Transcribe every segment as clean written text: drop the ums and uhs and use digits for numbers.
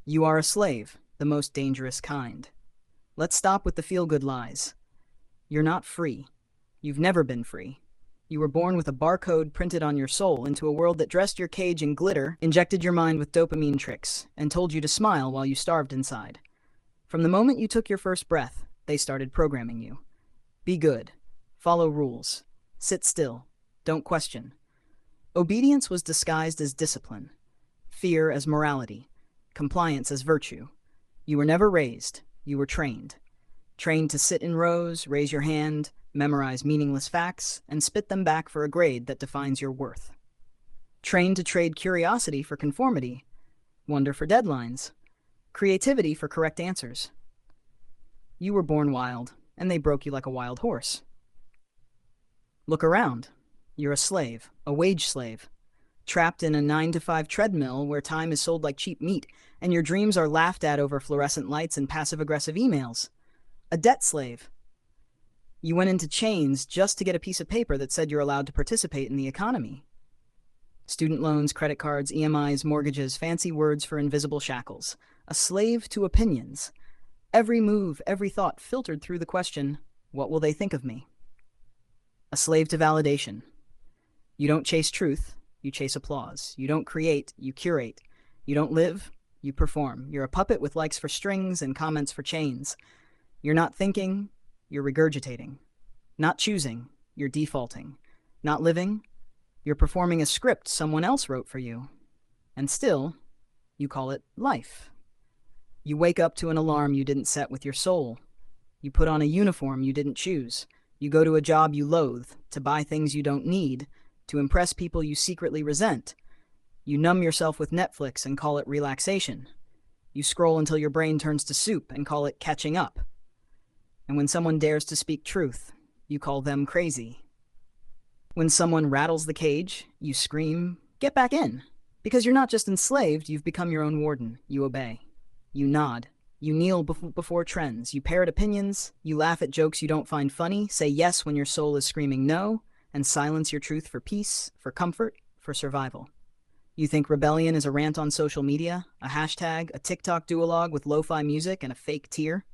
You are a slave, the most dangerous kind. Let's stop with the feel-good lies. You're not free. You've never been free. You were born with a barcode printed on your soul into a world that dressed your cage in glitter, injected your mind with dopamine tricks, and told you to smile while you starved inside. From the moment you took your first breath, they started programming you. Be good. Follow rules. Sit still. Don't question. Obedience was disguised as discipline, fear as morality, compliance as virtue. You were never raised, you were trained. Trained to sit in rows, raise your hand, memorize meaningless facts, and spit them back for a grade that defines your worth. Trained to trade curiosity for conformity, wonder for deadlines, creativity for correct answers. You were born wild, and they broke you like a wild horse. Look around. You're a slave, a wage slave, trapped in a 9-to-5 treadmill where time is sold like cheap meat, and your dreams are laughed at over fluorescent lights and passive-aggressive emails. A debt slave. You went into chains just to get a piece of paper that said you're allowed to participate in the economy. Student loans, credit cards, EMIs, mortgages, fancy words for invisible shackles. A slave to opinions. Every move, every thought filtered through the question, what will they think of me? A slave to validation. You don't chase truth, you chase applause. You don't create, you curate. You don't live, you perform. You're a puppet with likes for strings and comments for chains. You're not thinking, you're regurgitating. Not choosing, you're defaulting. Not living, you're performing a script someone else wrote for you. And still, you call it life. You wake up to an alarm you didn't set with your soul. You put on a uniform you didn't choose. You go to a job you loathe, to buy things you don't need, to impress people you secretly resent. You numb yourself with Netflix and call it relaxation. You scroll until your brain turns to soup and call it catching up. And when someone dares to speak truth, you call them crazy. When someone rattles the cage, you scream, get back in. Because you're not just enslaved, you've become your own warden. You obey. You nod. You kneel before trends. You parrot opinions. You laugh at jokes you don't find funny. Say yes when your soul is screaming no. And silence your truth for peace, for comfort, for survival. You think rebellion is a rant on social media, a hashtag, a TikTok duologue with lo-fi music and a fake tear?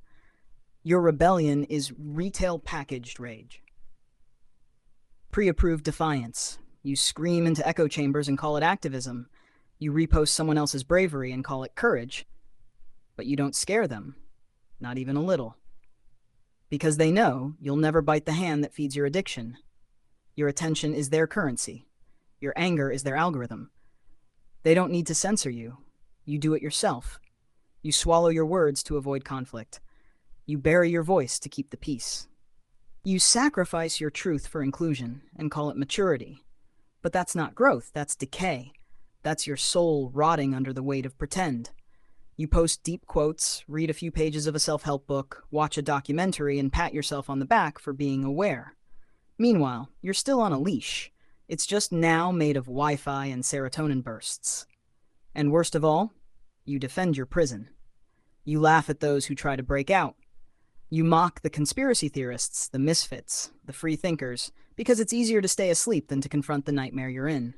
Your rebellion is retail packaged rage. Pre-approved defiance. You scream into echo chambers and call it activism. You repost someone else's bravery and call it courage. But you don't scare them, not even a little. Because they know you'll never bite the hand that feeds your addiction. Your attention is their currency. Your anger is their algorithm. They don't need to censor you. You do it yourself. You swallow your words to avoid conflict. You bury your voice to keep the peace. You sacrifice your truth for inclusion and call it maturity. But that's not growth, that's decay. That's your soul rotting under the weight of pretend. You post deep quotes, read a few pages of a self-help book, watch a documentary, and pat yourself on the back for being aware. Meanwhile, you're still on a leash. It's just now made of Wi-Fi and serotonin bursts. And worst of all, you defend your prison. You laugh at those who try to break out. You mock the conspiracy theorists, the misfits, the free thinkers, because it's easier to stay asleep than to confront the nightmare you're in.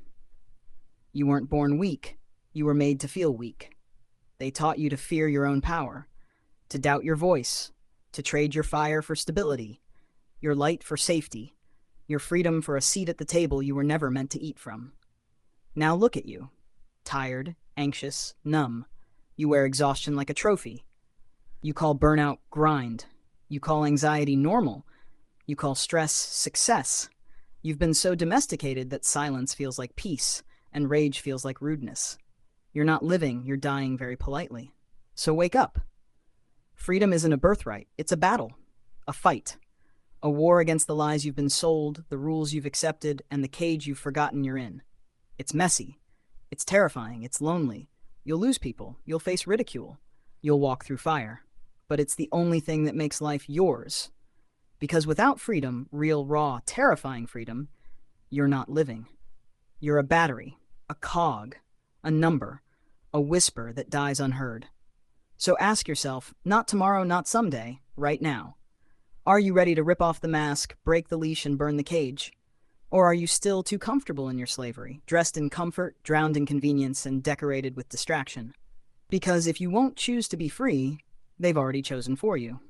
You weren't born weak. You were made to feel weak. They taught you to fear your own power, to doubt your voice, to trade your fire for stability, your light for safety, your freedom for a seat at the table you were never meant to eat from. Now look at you. Tired, anxious, numb. You wear exhaustion like a trophy. You call burnout grind. You call anxiety normal. You call stress success. You've been so domesticated that silence feels like peace, and rage feels like rudeness. You're not living, you're dying very politely. So wake up. Freedom isn't a birthright, it's a battle, a fight. A war against the lies you've been sold, the rules you've accepted, and the cage you've forgotten you're in. It's messy. It's terrifying. It's lonely. You'll lose people. You'll face ridicule. You'll walk through fire. But it's the only thing that makes life yours. Because without freedom, real, raw, terrifying freedom, you're not living. You're a battery, a cog, a number, a whisper that dies unheard. So ask yourself, not tomorrow, not someday, right now. Are you ready to rip off the mask, break the leash, and burn the cage? Or are you still too comfortable in your slavery, dressed in comfort, drowned in convenience, and decorated with distraction? Because if you won't choose to be free, they've already chosen for you.